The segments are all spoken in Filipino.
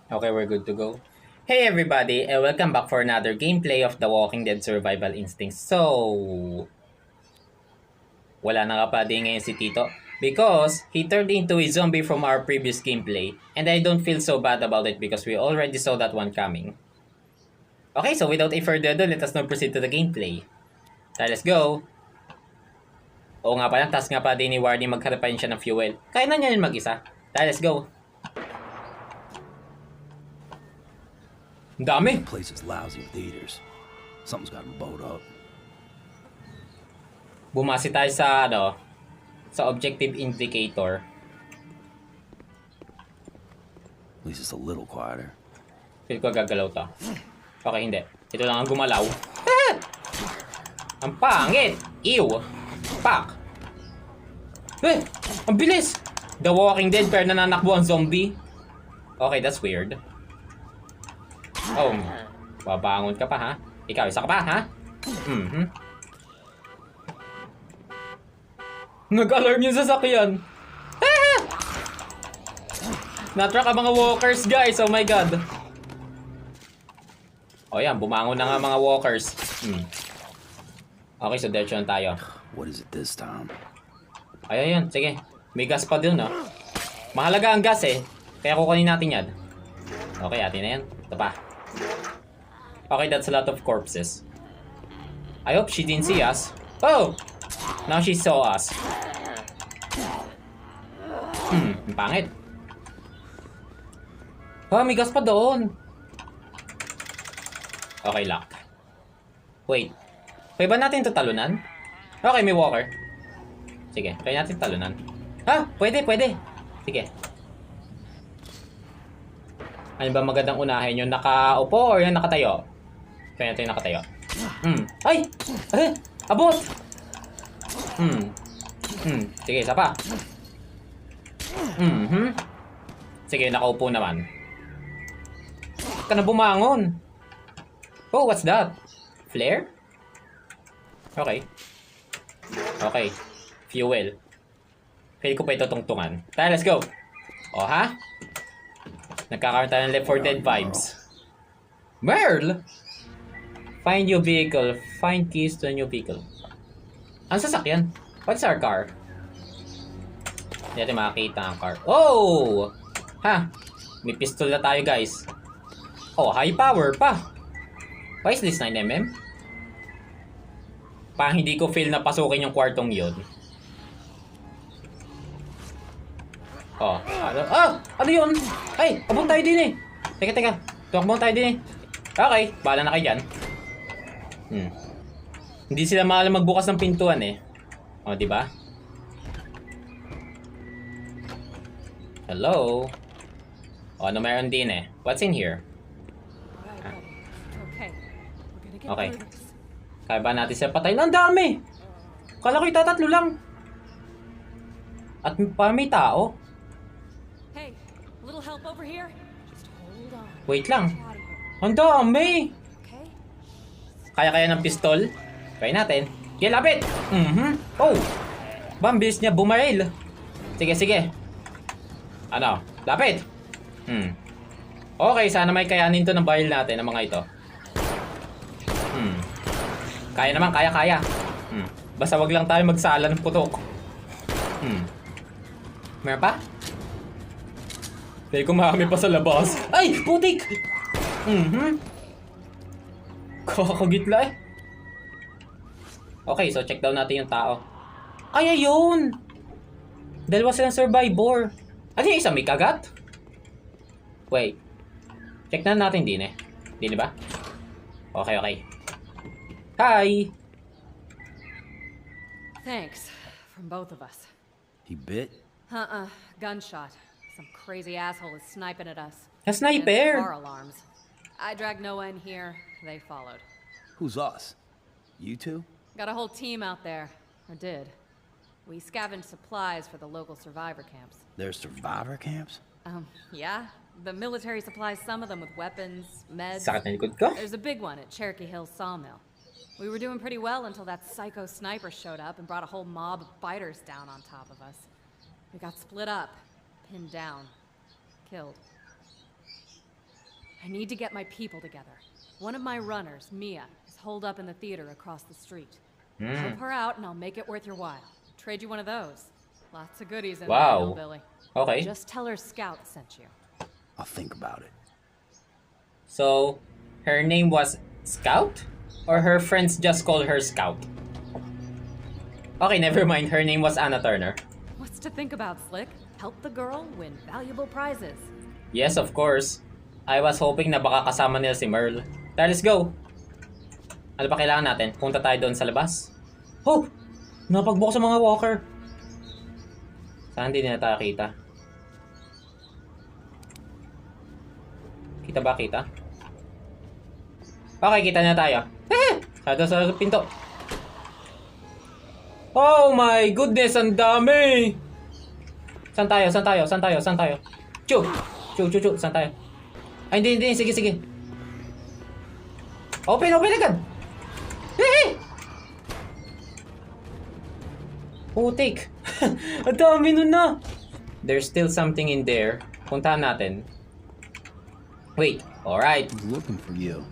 Okay, we're good to go. Hey everybody, and welcome back for another gameplay of The Walking Dead Survival Instincts. So, wala na nga pa din ngayon si Tito because he turned into a zombie from our previous gameplay and I don't feel so bad about it because we already saw that one coming. Okay, so without a further ado, let us now proceed to the gameplay. Let's go! Oo nga pala, task nga pa din ni Wardy maghanap siya ng fuel. Kaya na niya yun mag-isa. Let's go! Ang dami! The place is lousy with eaters. Something's got them bowed up. Bumasi tayo sa objective indicator. At least it's a little quieter. Feel ko gagalaw to. Okay, hindi. Ito lang ang gumalaw. Ah! Ang pangit! Ew! Pak! Eh! Ang bilis! The Walking Dead pero nananakbo ang zombie. Okay, that's weird. Oh, babangon ka pa ha? Ikaw, isa ka pa ha? Nag-alarm yung sasakyan. Ah! Natrack ang mga walkers guys, oh my god. Oh yan, bumangon na nga mga walkers. Okay, so diretso na tayo. What is it this time? Ay, ayun, sige. May gas pa dun, no? Mahalaga ang gas eh. Kaya kukunin natin yan. Okay, atin na yan. Ito pa. Okay, that's a lot of corpses. I hope she didn't see us. Oh! Now she saw us. Ang pangit. Oh, may gas pa doon. Okay, lock. Wait. Pwede ba natin ito talunan? Okay, may walker. Sige, kaya natin talunan. Ah, pwede. Sige. Ano ba magandang unahin? Yung nakaupo or yung nakatayo? Kaya natin yung nakatayo. Ay! Abot! Sige, isa pa. Sige, nakaupo naman. Ka na bumangon. Oh, what's that? Flare? Okay. Okay. Fuel. Feel ko pa ito tungtungan. Tayo, let's go. Oh, ha? Nagkakaroon tayo ng Left 4 Dead vibes. Merle! Find your vehicle. Find keys to a new vehicle. Ang sasakyan? What's our car? Hindi natin makakita ang car. Oh! Ha? May pistol na tayo, guys. Oh, high power pa. Why is this 9mm? Parang hindi ko feel na pasukin yung kwartong yun. Oh, ano? Ah! Ano yun? Ay! Abong tayo din eh! Teka. Tumakbong tayo din eh. Okay, bahala na kayo dyan. Hindi sila maalam magbukas ng pintuan eh. Oh, di ba? Hello? Oh, ano meron din eh? What's in here? Okay. Kaya ba natin siya patayin? Ang dami! Kala ko itatatlo lang. At pa may tao. Hey, a little help over here? Just hold on. Wait lang. Ang dami! Okay? Kaya ng pistol? Try natin. Yeah, lapit! Oh! Bambis niya bumaril. Sige. Ano? Lapit! Okay, sana may kayanin to ng baril natin, ng mga ito. Kaya naman, kaya. Basta wag lang tayo magsala ng putok. Meron pa? Kaya kumami pa sa labas. Ay! Putik! Kakagitla eh. Okay, so check down natin yung tao. Ay, ayun! Dalawa silang survivor. Ano yung isa? May kagat? Wait. Check na natin din eh. Din ba? Okay. Hi! Thanks. From both of us. He bit? Gunshot. Some crazy asshole is sniping at us. A And sniper! car alarms. I dragged Noah in here. They followed. Who's us? You two? Got a whole team out there. Or did. We scavenged supplies for the local survivor camps. There's survivor camps? Yeah. The military supplies some of them with weapons, meds. Sakit na likod ko. There's a big one at Cherokee Hills Sawmill. We were doing pretty well until that psycho sniper showed up and brought a whole mob of biters down on top of us. We got split up, pinned down, killed. I need to get my people together. One of my runners, Mia, is holed up in the theater across the street. Help her out and I'll make it worth your while. Trade you one of those. Lots of goodies in Wow. there, Hillbilly. Okay. Just tell her Scout sent you. I'll think about it. So, her name was Scout? Or her friends just called her Scout? Okay, never mind. Her name was Anna Turner. What's to think about, Slick? Help the girl win valuable prizes. Yes, of course. I was hoping na baka kasama nila si Merle. Tara, let's go. Ano ba kailangan natin? Punta tayo doon sa labas. Oh! Napagbukas sa mga walker. Saan hindi na tayo kita? Kita ba kita? Okay, kita na tayo. Sa pinto. Oh my goodness, ang dami! Saan tayo? Chu! Saan tayo? Ay, hindi. Sige. Open agad! Putik! Ang dami nun na! There's still something in there. Puntahan natin. Wait, alright. I was looking for you.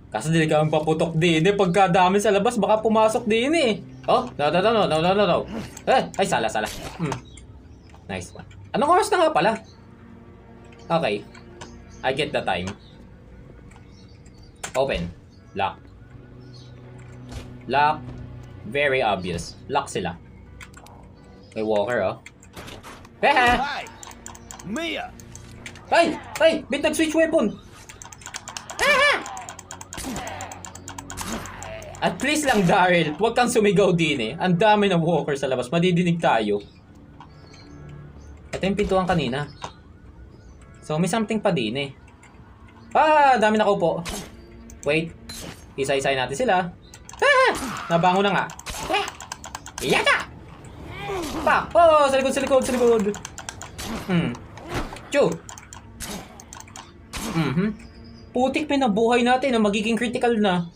Kaso di kami paputok din eh. Pagkadami sa labas, baka pumasok din eh. Oh, no. Ay, sala. Nice one. Anong oras na nga pala? Okay. I get the time. Open. Lock. Very obvious. Lock sila. May walker, oh. Hi! Mia! Ay! Bit nag-switch weapon! At please lang, Daryl, huwag kang sumigaw din eh. Ang dami ng walker sa labas. Madidinig tayo. Ito yung pintuan kanina. So, may something pa din eh. Dami nakaupo. Wait. Isa-isayin natin sila. Nabango na nga. Iyaka! Sa likod. Chu! Putik, pinabuhay natin. Magiging critical na.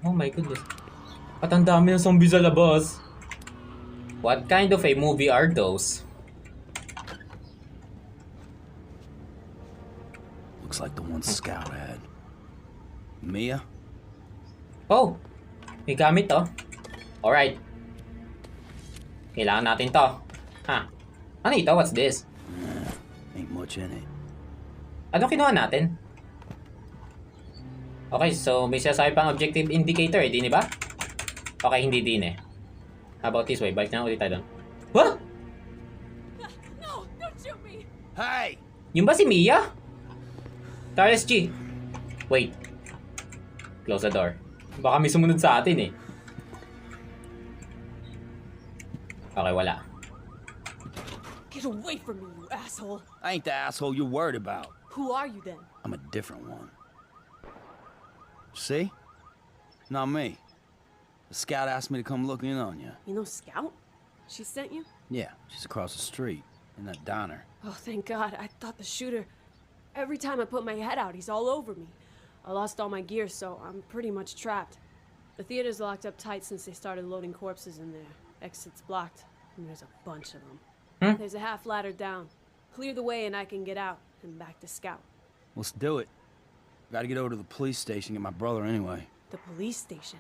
Oh my goodness. At ang dami ng zombie sa labas. What kind of a movie are those? Looks like the one Scout had. Mia? Oh! May gamit to. Alright. Kailangan natin to. Ano ito? What's this? Ain't much in it. Ano kinuha natin? Okay, so may sasabi pang objective indicator eh, di ba? Okay, hindi din eh. How about this way? Balik na ulit tayo doon. What? No, don't shoot me! Hey! Yung ba si Mia? Taris G. Wait. Close the door. Baka may sumunod sa atin eh. Okay, wala. Get away from me, you asshole! I ain't the asshole you're worried about. Who are you then? I'm a different one. See? Not me. The Scout asked me to come look in on you. You know Scout? She sent you? Yeah, she's across the street in that diner. Oh, thank God. I thought the shooter... Every time I put my head out, he's all over me. I lost all my gear, so I'm pretty much trapped. The theater's locked up tight since they started loading corpses in there. Exit's blocked, and there's a bunch of them. There's a half ladder down. Clear the way and I can get out and back to Scout. Let's do it. Gotta get over to the police station, get my brother anyway. The police station?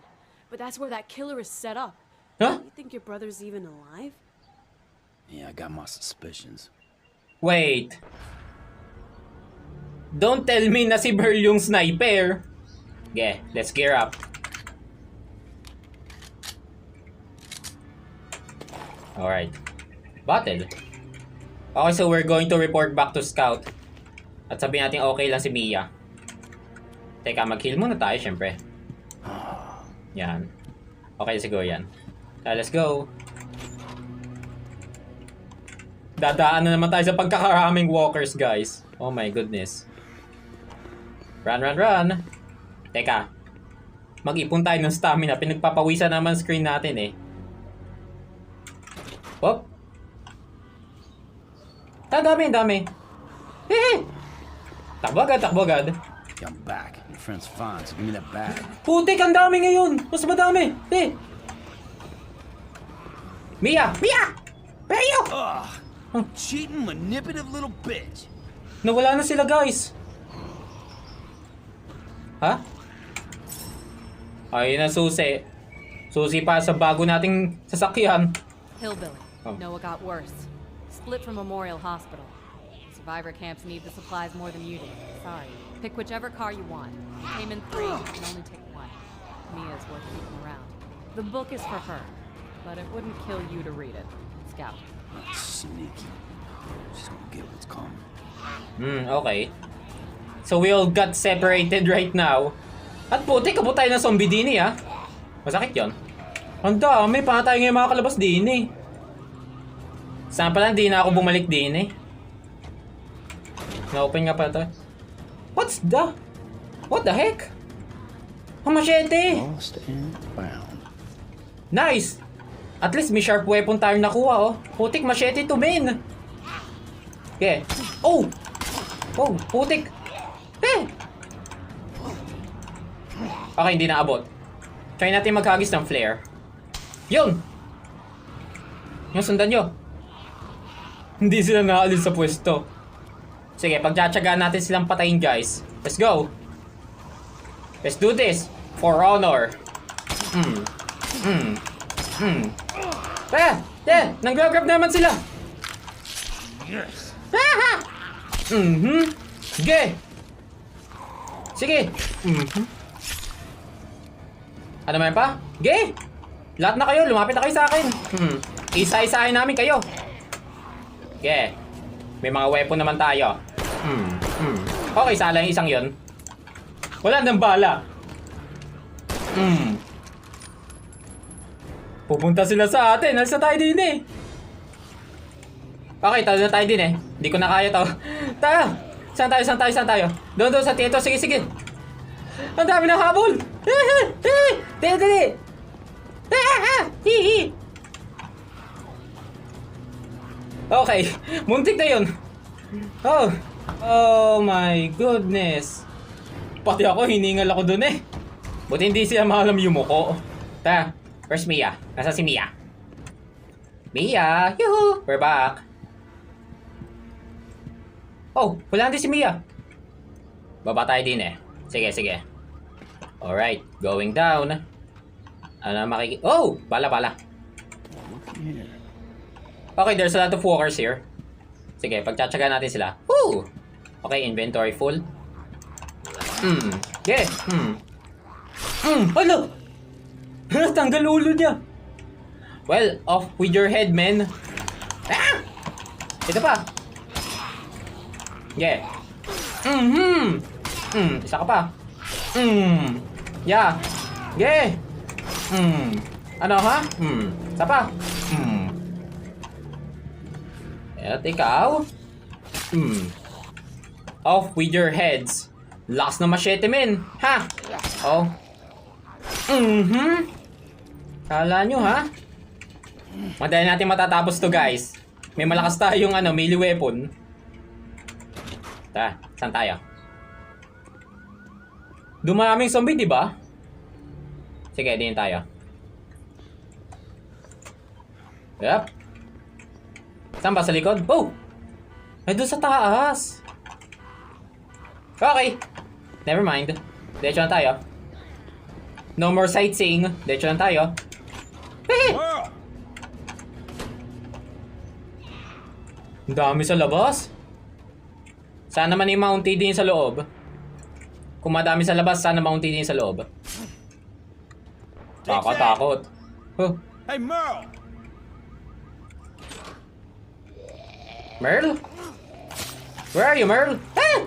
But that's where that killer is set up. Huh? You think your brother's even alive? Yeah, I got my suspicions. Wait. Don't tell me na si Merle yung sniper. Yeah, let's gear up. Alright. Battle. Okay, so we're going to report back to Scout. At sabihin natin okay lang si Mia. Teka, mag-heal muna tayo, syempre. Yan. Okay, siguro yan. Let's go. Dadaan na naman tayo sa pagkakaraming walkers, guys. Oh my goodness. Run. Teka. Mag-ipon tayo ng stamina. Pinagpapawisan naman screen natin eh. Hop. Ang dami. Takbo agad. I'm back. Your friend's fine, so give me that bag. Putik, ang dami ngayon. Mas madami. Mia! Where are you? Ugh! Cheating, manipulative little bitch. Nawala na sila, guys. Ha? Ayun na susi. Susi pa sa bago nating sasakyan. Hillbilly. Oh. Noah got worse. Split from Memorial Hospital. Survivor camps need the supplies more than you do. Sorry. Pick whichever car you want. Came in 3, you can only take 1. Mia's worth keeping around. The book is for her, but it wouldn't kill you to read it. Scout. Sneaky. She's gonna get what's coming. Okay. So we all got separated right now. At puti, kabot tayo ng zombie din eh, ha? Masakit yun. Ang dami, pa tayo ngayon makakalabas din eh. Saan pala, hindi na ako bumalik din eh. Na-open nga pala to. What the heck? Ang machete! Lost and found. Nice! At least may sharp weapon tayong nakuha, oh. Putik, machete to, men! Okay. Oh! Oh, putik! Eh! Okay, hindi naabot. Try natin maghagis ng flare. Yun! Yung sundan nyo. Hindi sila nakaalis sa pwesto. Sige, pagtsatsagaan natin silang patayin, guys. Let's go! Let's do this! For honor! Nang-grab naman sila! Yes. Sige! Sige! Ano man pa? Sige! Lahat na kayo, lumapit na kayo sa akin. Isa-isahin namin kayo. Sige. May mga weapon naman tayo. Okay, sala yung isang yon. Wala nang bala. Pupunta sila sa atin. Alis na tayo din eh. Okay, talo na tayo din eh. Hindi ko na kaya to. Tayo! Saan tayo? Doon sa tieto. Sige. Ang dami na habol! Dali! Okay, muntik na yun. Oh my goodness. Pati ako, hiningal ako dun eh. Buti hindi sila makalam yung muko. Where's Mia? Nasa si Mia? Mia! Yoo-hoo! We're back. Oh, wala din si Mia. Baba tayo din eh. Sige. Alright, going down. Ano Oh! Bala. Yeah. Okay, there's a lot of walkers here. Sige, pagtsatsagaan natin sila. Woo! Okay, inventory full. Yeah. Ano? Tanggal ulo niya. Well, off with your head, man. Ah! Ito pa. Yeah. Isa ka pa. Yeah. Yeah. Ano ha? Isa pa. At ikaw. Off with your heads. Last na machete, men. Ha? Oh. Kala nyo, ha? Madali natin matatapos to, guys. May malakas tayong melee weapon. Saan tayo? Dumaraming zombie, di ba? Sige, din tayo. Yup. Saan ba? Sa likod? Oh! Ay, doon sa taas. Okay. Never mind. Diretso na tayo. No more sightseeing. Diretso na tayo. Ang dami sa labas. Sana man yung mounty din sa loob. Kung madami sa labas, sana mounty din sa loob. Takot. Huh. Hey, Merle! Merle? Where are you, Merle? Ah!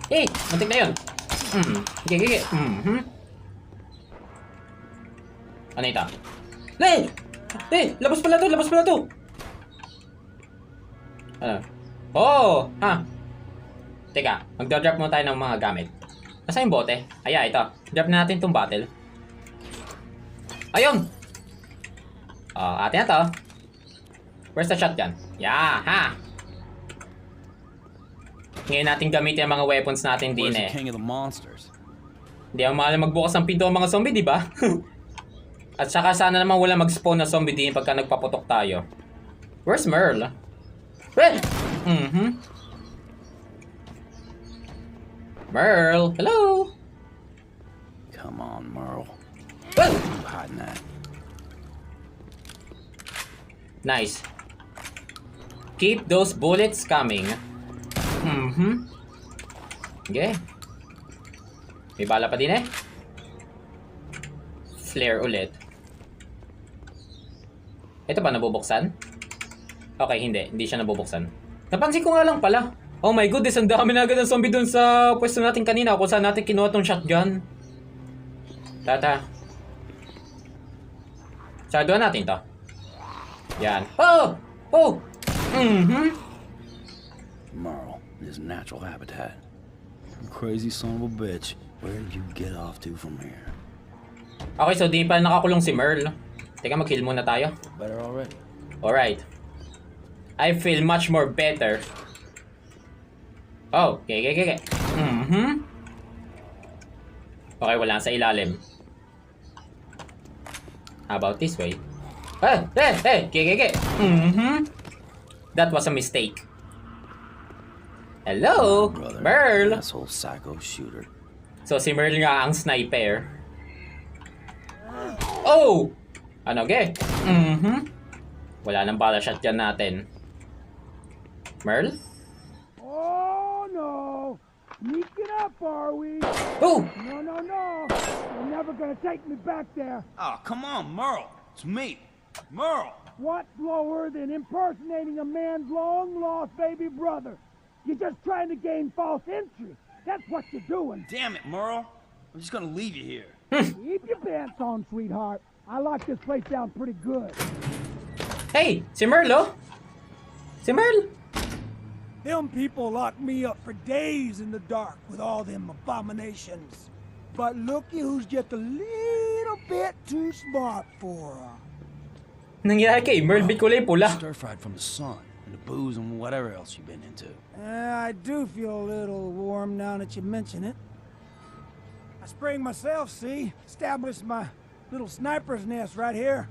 Hey, muntik na yun. Gigi. Ano ito? Labas pala to. Ano? Oh! Ha? Teka, magdodrop muna tayo ng mga gamit. Nasaan yung bote? Ito. Drop na natin itong bottle. Ayun! Atin na to. Where's the shotgun? Yeah, ha! Ngayon natin gamitin ang mga weapons natin din Where's eh. the king of the monsters? Hindi ako mahal magbukas ng pinto ang mga zombie, di ba? At saka sana naman wala mag-spawn na zombie din pagka nagpaputok tayo. Where's Merle? Well! Merle, hello. Come on, Merle. Whoa! You hiding that? Nice. Keep those bullets coming. Okay. May bala pa din eh. Flare ulit. Ito ba nabubuksan? Okay, hindi. Hindi siya nabubuksan. Napansin ko nga lang pala. Oh my goodness, ang dami na agad ng zombie dun sa pwesto natin kanina kung saan natin kinuha tong shotgun. Tata. Saduhan natin to. Yan. Oh! Oh! Merle, this natural habitat. You crazy son of a bitch. Where did you get off to from here? Okay, so di pa nakakulong si Merle. Teka, mag-heal muna tayo. Better already. Alright. I feel much more better. Oh, okay. Okay, wala sa ilalim. How about this way? Okay. That was a mistake. Hello, Brother, Merle. asshole psycho shooter. So si Merle nga ang sniper. Oh! Ano, ge? Wala nang bala shotgun natin. Merle? Oh no! Sneaking up, are we? Oh! No! You're never gonna take me back there. Oh, come on, Merle. It's me. Merle. What's lower than impersonating a man's long-lost baby brother? You're just trying to gain false entry. That's what you're doing. Damn it, Merle. I'm just gonna leave you here. Keep your pants on, sweetheart. I locked this place down pretty good. Hey! Si Merle, oh! Si Merle! Them people locked me up for days in the dark with all them abominations. But looky who's just a little bit too smart for her. Nangyari kay Merle, bit kulay pula. Stir-fried from the sun and the booze and whatever else you've been into. I do feel a little warm now that you mention it. I sprang myself, see? Established my little sniper's nest right here.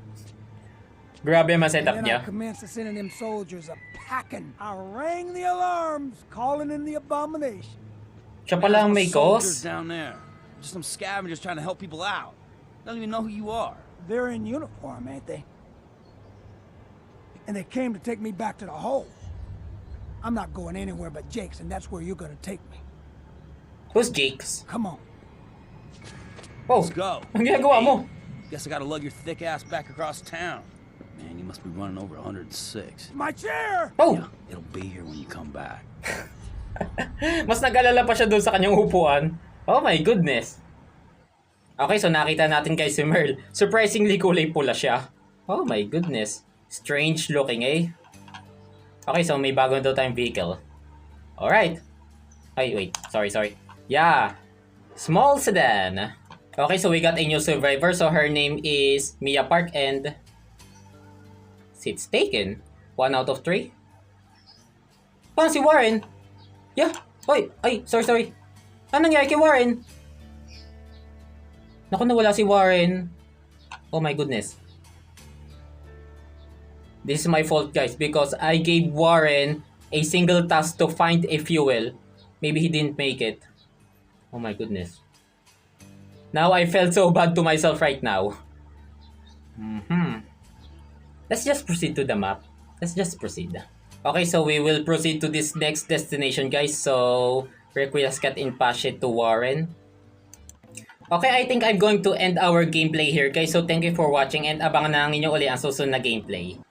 Grabe ang And setup then I niya. commenced to sending them soldiers a packing. I rang the alarms, calling in the abomination. Siya pala ang may Soldiers cause. down there. Just some scavengers trying to help people out. Don't even know who you are. They're in uniform, ain't they? And they came to take me back to the hole. I'm not going anywhere but Jake's, and that's where you're gonna take me. Who's Jakes? Come on. Oh! Let's go. Ang ginagawa mo? Guess I gotta lug your thick ass back across town. Man, you must be running over 106. My chair! Oh! Yeah, it'll be here when you come back. Mas nag-alala pa siya doon sa kanyang upuan. Oh my goodness. Okay, so nakita natin kay si Merle. Surprisingly kulay pula siya. Oh my goodness. Strange looking eh. Okay, so may bago daw tayong vehicle. Alright. Ay, wait. Sorry. Yeah. Small sedan. Okay, so we got a new survivor. So her name is Mia Park and seats taken. 1 out of 3. Paano si Warren? Yeah. Oy, ay, sorry. Ano nangyari kay Warren? Naku, nawala si Warren. Oh my goodness. This is my fault, guys, because I gave Warren a single task to find a fuel. Maybe he didn't make it. Oh my goodness. Now I felt so bad to myself right now. Let's just proceed to the map. Let's just proceed. Okay, so we will proceed to this next destination, guys. So, request cut in pass it to Warren. Okay, I think I'm going to end our gameplay here, guys. So, thank you for watching and abangan na ninyo uli ang susunod na gameplay.